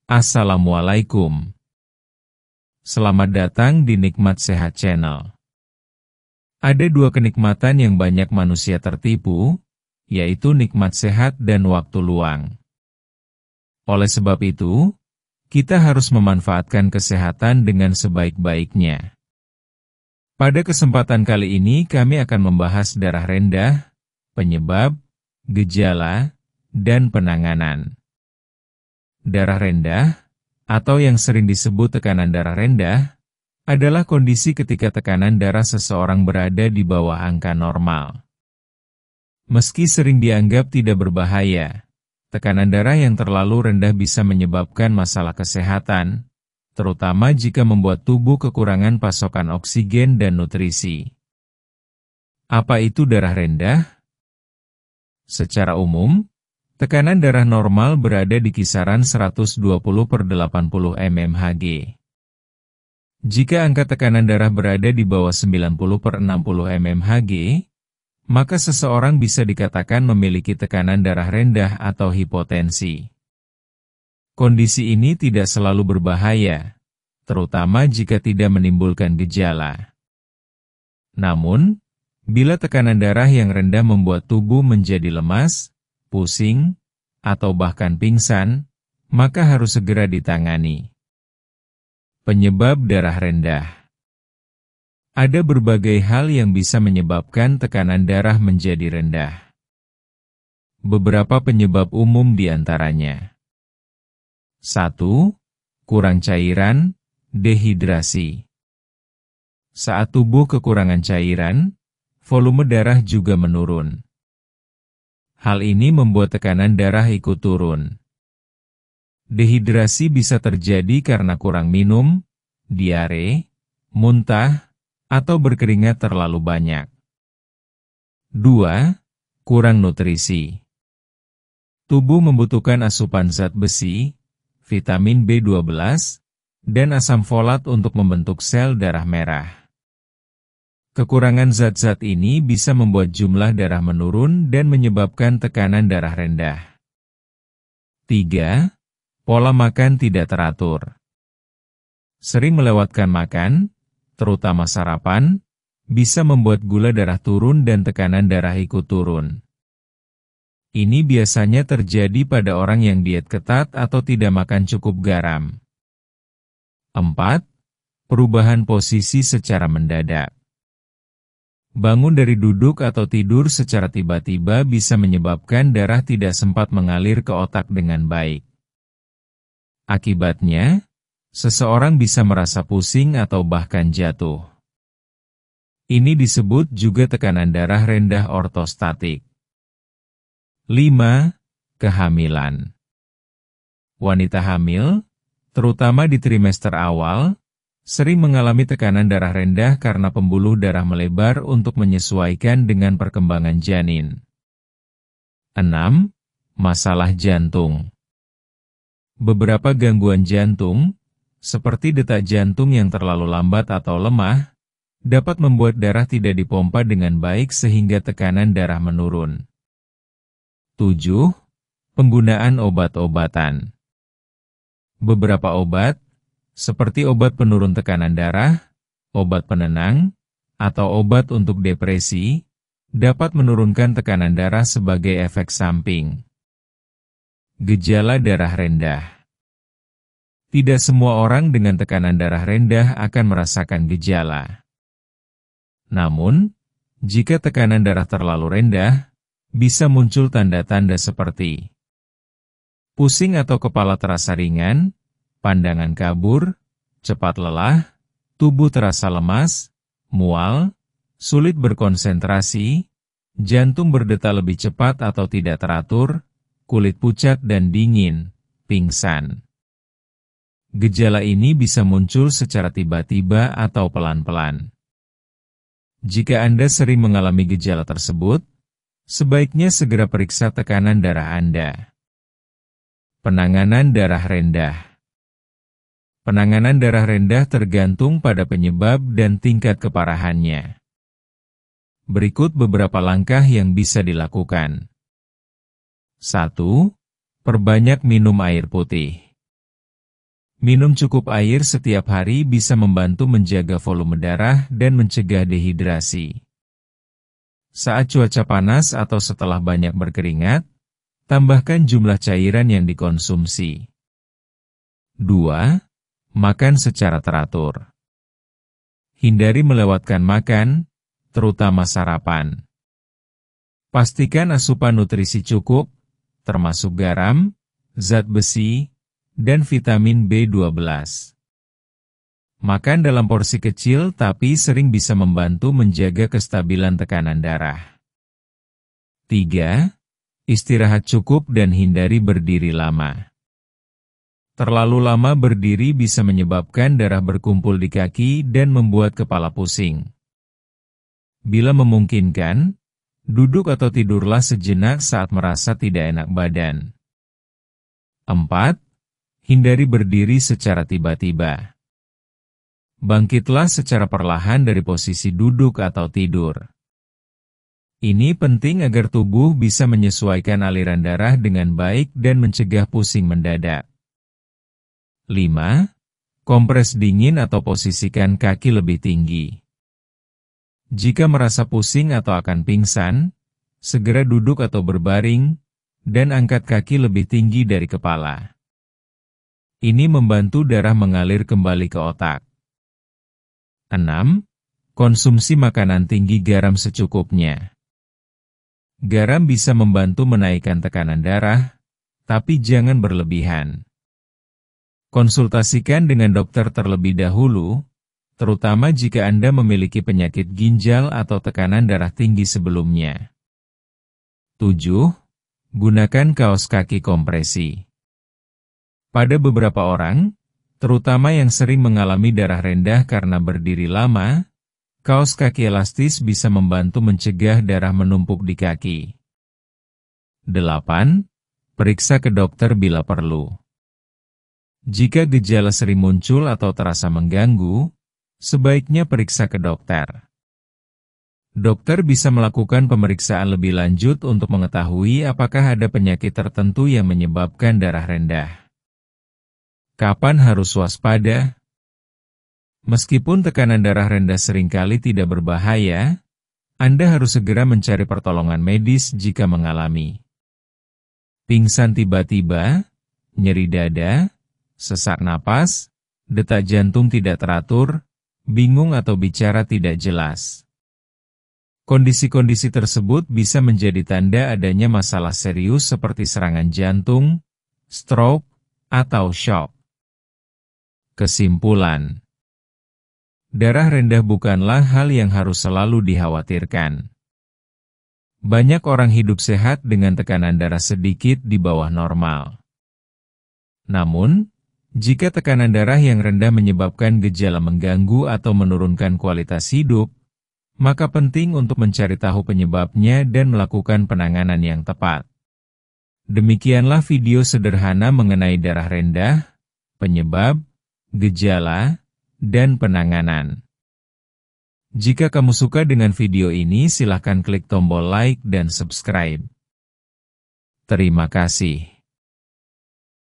Assalamualaikum. Selamat datang di Nikmat Sehat Channel. Ada dua kenikmatan yang banyak manusia tertipu, yaitu nikmat sehat dan waktu luang. Oleh sebab itu, kita harus memanfaatkan kesehatan dengan sebaik-baiknya. Pada kesempatan kali ini kami akan membahas darah rendah, penyebab, gejala, dan penanganan. Darah rendah, atau yang sering disebut tekanan darah rendah, adalah kondisi ketika tekanan darah seseorang berada di bawah angka normal. Meski sering dianggap tidak berbahaya, tekanan darah yang terlalu rendah bisa menyebabkan masalah kesehatan, terutama jika membuat tubuh kekurangan pasokan oksigen dan nutrisi. Apa itu darah rendah? Secara umum, tekanan darah normal berada di kisaran 120/80 mmHg. Jika angka tekanan darah berada di bawah 90/60 mmHg, maka seseorang bisa dikatakan memiliki tekanan darah rendah atau hipotensi. Kondisi ini tidak selalu berbahaya, terutama jika tidak menimbulkan gejala. Namun, bila tekanan darah yang rendah membuat tubuh menjadi lemas, pusing, atau bahkan pingsan, maka harus segera ditangani. Penyebab darah rendah. Ada berbagai hal yang bisa menyebabkan tekanan darah menjadi rendah. Beberapa penyebab umum diantaranya. 1. Kurang cairan, dehidrasi. Saat tubuh kekurangan cairan, volume darah juga menurun. Hal ini membuat tekanan darah ikut turun. Dehidrasi bisa terjadi karena kurang minum, diare, muntah, atau berkeringat terlalu banyak. 2. Kurang nutrisi. Tubuh membutuhkan asupan zat besi, vitamin B12, dan asam folat untuk membentuk sel darah merah. Kekurangan zat-zat ini bisa membuat jumlah darah menurun dan menyebabkan tekanan darah rendah. 3. Pola makan tidak teratur. Sering melewatkan makan, terutama sarapan, bisa membuat gula darah turun dan tekanan darah ikut turun. Ini biasanya terjadi pada orang yang diet ketat atau tidak makan cukup garam. 4. Perubahan posisi secara mendadak. Bangun dari duduk atau tidur secara tiba-tiba bisa menyebabkan darah tidak sempat mengalir ke otak dengan baik. Akibatnya, seseorang bisa merasa pusing atau bahkan jatuh. Ini disebut juga tekanan darah rendah ortostatik. 5. Kehamilan. Wanita hamil, terutama di trimester awal, sering mengalami tekanan darah rendah karena pembuluh darah melebar untuk menyesuaikan dengan perkembangan janin. 6. Masalah jantung. Beberapa gangguan jantung, seperti detak jantung yang terlalu lambat atau lemah, dapat membuat darah tidak dipompa dengan baik sehingga tekanan darah menurun. 7. Penggunaan obat-obatan. Beberapa obat, seperti obat penurun tekanan darah, obat penenang, atau obat untuk depresi, dapat menurunkan tekanan darah sebagai efek samping. Gejala darah rendah. Tidak semua orang dengan tekanan darah rendah akan merasakan gejala. Namun, jika tekanan darah terlalu rendah, bisa muncul tanda-tanda seperti pusing atau kepala terasa ringan, pandangan kabur, cepat lelah, tubuh terasa lemas, mual, sulit berkonsentrasi, jantung berdetak lebih cepat atau tidak teratur, kulit pucat dan dingin, pingsan. Gejala ini bisa muncul secara tiba-tiba atau pelan-pelan. Jika Anda sering mengalami gejala tersebut, sebaiknya segera periksa tekanan darah Anda. Penanganan darah rendah. Penanganan darah rendah tergantung pada penyebab dan tingkat keparahannya. Berikut beberapa langkah yang bisa dilakukan. 1. Perbanyak minum air putih. Minum cukup air setiap hari bisa membantu menjaga volume darah dan mencegah dehidrasi. Saat cuaca panas atau setelah banyak berkeringat, tambahkan jumlah cairan yang dikonsumsi. 2. Makan secara teratur. Hindari melewatkan makan, terutama sarapan. Pastikan asupan nutrisi cukup, termasuk garam, zat besi, dan vitamin B12. Makan dalam porsi kecil tapi sering bisa membantu menjaga kestabilan tekanan darah. 3. Istirahat cukup dan hindari berdiri lama. Terlalu lama berdiri bisa menyebabkan darah berkumpul di kaki dan membuat kepala pusing. Bila memungkinkan, duduk atau tidurlah sejenak saat merasa tidak enak badan. 4. Hindari berdiri secara tiba-tiba. Bangkitlah secara perlahan dari posisi duduk atau tidur. Ini penting agar tubuh bisa menyesuaikan aliran darah dengan baik dan mencegah pusing mendadak. 5. Kompres dingin atau posisikan kaki lebih tinggi. Jika merasa pusing atau akan pingsan, segera duduk atau berbaring, dan angkat kaki lebih tinggi dari kepala. Ini membantu darah mengalir kembali ke otak. 6. Konsumsi makanan tinggi garam secukupnya. Garam bisa membantu menaikkan tekanan darah, tapi jangan berlebihan. Konsultasikan dengan dokter terlebih dahulu, terutama jika Anda memiliki penyakit ginjal atau tekanan darah tinggi sebelumnya. 7. Gunakan kaos kaki kompresi. Pada beberapa orang, terutama yang sering mengalami darah rendah karena berdiri lama, kaos kaki elastis bisa membantu mencegah darah menumpuk di kaki. 8. Periksa ke dokter bila perlu. Jika gejala sering muncul atau terasa mengganggu, sebaiknya periksa ke dokter. Dokter bisa melakukan pemeriksaan lebih lanjut untuk mengetahui apakah ada penyakit tertentu yang menyebabkan darah rendah. Kapan harus waspada? Meskipun tekanan darah rendah seringkali tidak berbahaya, Anda harus segera mencari pertolongan medis jika mengalami pingsan tiba-tiba, nyeri dada, sesak napas, detak jantung tidak teratur, bingung atau bicara tidak jelas. Kondisi-kondisi tersebut bisa menjadi tanda adanya masalah serius seperti serangan jantung, stroke, atau shock. Kesimpulan: darah rendah bukanlah hal yang harus selalu dikhawatirkan. Banyak orang hidup sehat dengan tekanan darah sedikit di bawah normal. Namun, jika tekanan darah yang rendah menyebabkan gejala mengganggu atau menurunkan kualitas hidup, maka penting untuk mencari tahu penyebabnya dan melakukan penanganan yang tepat. Demikianlah video sederhana mengenai darah rendah, penyebab, gejala, dan penanganan. Jika kamu suka dengan video ini, silakan klik tombol like dan subscribe. Terima kasih.